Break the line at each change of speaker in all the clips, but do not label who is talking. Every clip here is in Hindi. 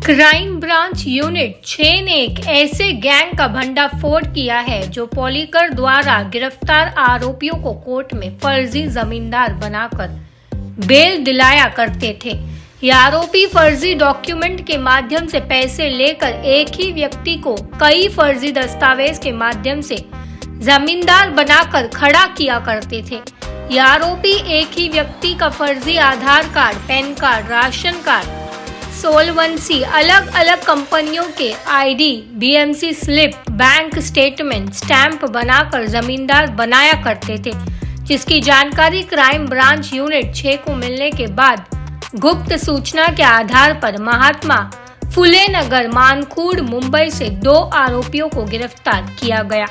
क्राइम ब्रांच यूनिट 6 ने एक ऐसे गैंग का भंडाफोड़ किया है जो पॉलीकर द्वारा गिरफ्तार आरोपियों को कोर्ट में फर्जी जमींदार बनाकर बेल दिलाया करते थे। ये आरोपी फर्जी डॉक्यूमेंट के माध्यम से पैसे लेकर एक ही व्यक्ति को कई फर्जी दस्तावेज के माध्यम से जमींदार बनाकर खड़ा किया करते थे। ये आरोपी एक ही व्यक्ति का फर्जी Aadhaar card, PAN card, ration card, solvency, अलग अलग कंपनियों के ID, BMC slip, bank statement, stamp बनाकर जमींदार बनाया करते थे, जिसकी जानकारी क्राइम ब्रांच यूनिट 6 को मिलने के बाद गुप्त सूचना के आधार पर महात्मा फुले नगर, मानखुर्द, मुंबई से 2 आरोपियों को गिरफ्तार किया गया,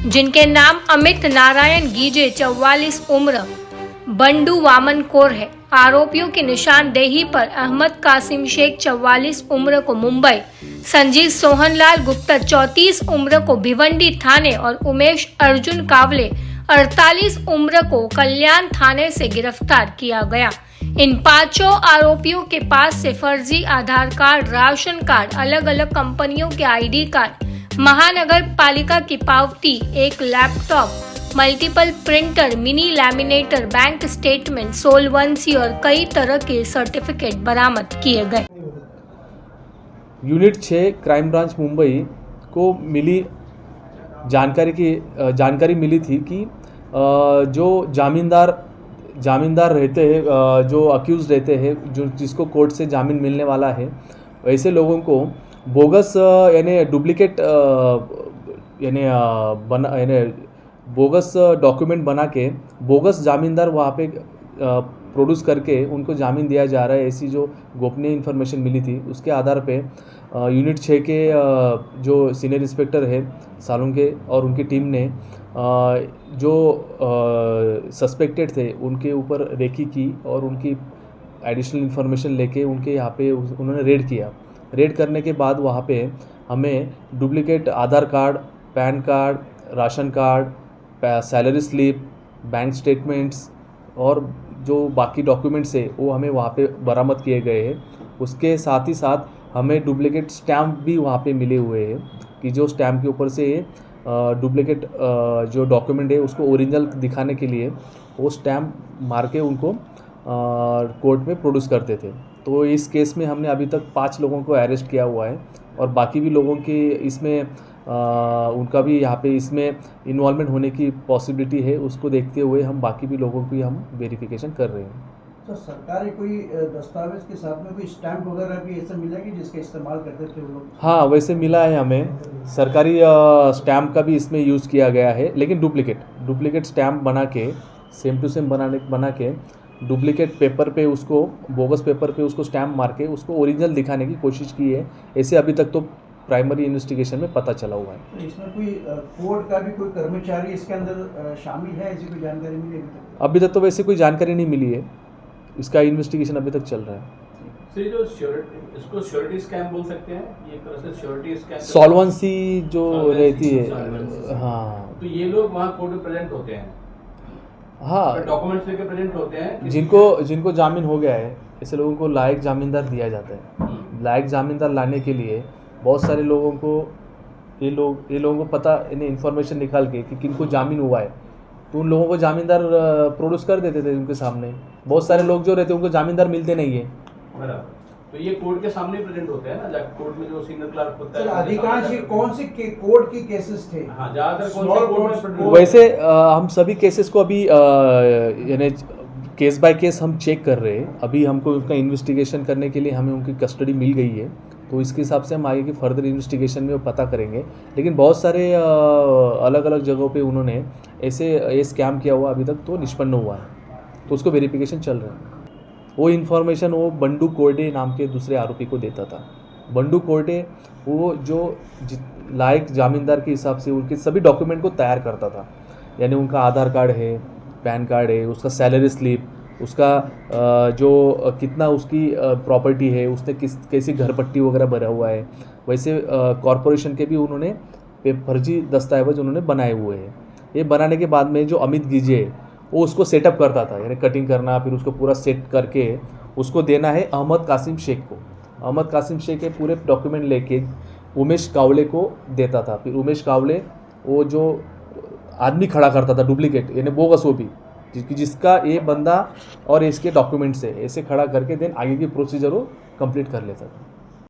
जिनके नाम अमित नारायण गीजे 44 उम्र, बंडू वामन कौर है। आरोपियों की निशानदेही पर अहमद कासिम शेख 44 उम्र को मुंबई, संजीव सोहनलाल गुप्ता 34 उम्र को भिवंडी थाने और उमेश अर्जुन कावले 48 उम्र को कल्याण थाने से गिरफ्तार किया गया। इन 5 आरोपियों के पास से फर्जी आधार कार्ड, राशन कार्ड, अलग अलग कंपनियों के आईडी कार्ड, महानगर पालिका की पावती, एक laptop, multiple printer, mini laminator, bank statement, solvency और कई तरह के सर्टिफिकेट बरामद किए गए।
यूनिट 6 क्राइम ब्रांच मुंबई को मिली जानकारी मिली थी कि जो जामीनदार रहते हैं, जो अक्यूज रहते हैं, जिसको कोर्ट से जामीन मिलने वाला है, ऐसे लोगों को बोगस यानी डुप्लीकेट बोगस डॉक्यूमेंट बना के बोगस जामीनदार वहाँ पे प्रोड्यूस करके उनको जामीन दिया जा रहा है। ऐसी जो गोपनीय इन्फॉर्मेशन मिली थी, उसके आधार पे यूनिट 6 के जो सीनियर इंस्पेक्टर है सालुंके और उनकी टीम ने जो सस्पेक्टेड थे उनके ऊपर रेकी की और उनकी एडिशनल इन्फॉर्मेशन लेके उनके यहाँ पे उन्होंने रेड किया। रेड करने के बाद वहाँ पे हमें duplicate Aadhaar card, PAN card, ration card, salary slip, bank statements और जो बाकी डॉक्यूमेंट्स है वो हमें वहाँ पे बरामद किए गए हैं। उसके साथ ही साथ हमें डुप्लीकेट स्टैम्प भी वहाँ पे मिले हुए हैं कि जो स्टैम्प के ऊपर से डुप्लीकेट जो डॉक्यूमेंट है उसको ओरिजिनल दिखाने के लिए वो स्टैम्प मार के उनको कोर्ट में प्रोड्यूस करते थे। तो इस केस में हमने अभी तक 5 लोगों को अरेस्ट किया हुआ है और बाकी भी लोगों की इसमें उनका भी यहाँ पे इसमें इन्वॉल्वमेंट होने की पॉसिबिलिटी है। उसको देखते हुए हम बाकी भी लोगों की हम वेरिफिकेशन कर रहे हैं।
तो सरकारी कोई दस्तावेज के साथ में कोई स्टैम्प वगैरह भी ऐसा मिला कि जिसका इस्तेमाल करते थे वो लोग? हाँ,
वैसे मिला है हमें। सरकारी स्टैम्प का भी इसमें यूज़ किया गया है, लेकिन डुप्लीकेट स्टैम्प बना के सेम टू सेम बना के डुप्लीकेट पेपर पे उसको बोगस पेपर पे उसको स्टैम्प मार के उसको ओरिजिनल दिखाने की कोशिश की है। ऐसे अभी तक तो प्राइमरी इन्वेस्टिगेशन में पता चला हुआ है।
तो इसमें कोई कोर्ट का भी कोई कर्मचारी इसके अंदर शामिल है, ऐसी कोई जानकारी मिली
अभी तक? तो वैसे कोई जानकारी नहीं मिली है। इसका इन्वेस्टिगेशन अभी तक चल रहा है।
जो इसको श्योरिटी स्कैम बोल सकते हैं, ये एक तरह से श्योरिटी स्कैम,
सॉल्वेंसी जो रहती है। हाँ,
तो ये लोग वहाँ कोर्ट में प्रेजेंट होते हैं।
हाँ,
डॉक्यूमेंट्स लेकर प्रेजेंट होते हैं।
जिनको जामीन हो गया है ऐसे लोगों को लायक जामीनदार दिया जाता है। लायक जामीनदार लाने के लिए बहुत सारे लोगों को ये लोगों को पता इन्फॉर्मेशन निकाल के कि किनको जामीन हुआ है, तो उन लोगों को जामीनदार प्रोड्यूस कर देते थे उनके सामने। बहुत सारे लोग जो रहते हैं उनको जामीनदार मिलते नहीं है।
बराबर, तो ये कोर्ट के सामने प्रेजेंट होते हैं ना, कोर्ट में जो सीनियर क्लर्क होता है।
अधिकांश कौन से कोर्ट की केसेस थे?
हाँ, ज्यादातर कौन से कोर्ट में?
वैसे हम सभी केसेस को अभी यानी केस बाय केस हम चेक कर रहे हैं। अभी हमको उनका इन्वेस्टिगेशन करने के लिए हमें उनकी कस्टडी मिल गई है, तो इसके हिसाब से हम आगे की फर्दर इन्वेस्टिगेशन में वो पता करेंगे। लेकिन बहुत सारे अलग अलग जगहों पे उन्होंने ऐसे स्कैम किया हुआ अभी तक तो निष्पन्न हुआ है, तो उसको वेरिफिकेशन चल रहा है। वो इन्फॉर्मेशन वो बंडू कोर्टे नाम के दूसरे आरोपी को देता था। बंडू कोर्टे वो जो लायक जामीनदार के हिसाब से उनके सभी डॉक्यूमेंट को तैयार करता था, यानी उनका आधार कार्ड है, पैन कार्ड है, उसका सैलरी स्लिप, उसका जो कितना उसकी प्रॉपर्टी है, उसने कैसी घर पट्टी वगैरह भरा हुआ है, वैसे कॉरपोरेशन के भी उन्होंने फर्जी दस्तावेज उन्होंने बनाए हुए हैं। ये बनाने के बाद में जो अमित गीजे वो उसको सेटअप करता था, यानी कटिंग करना, फिर उसको पूरा सेट करके उसको देना है अहमद कासिम शेख को। अहमद कासिम शेख के पूरे डॉक्यूमेंट लेके उमेश कावले को देता था। फिर उमेश कावले वो जो आदमी खड़ा करता था डुप्लीकेट, यानी बोगस, वो भी जिसका ये बंदा और इसके डॉक्यूमेंट्स है, ऐसे खड़ा करके देन आगे की प्रोसीजर वो कंप्लीट कर लेता था।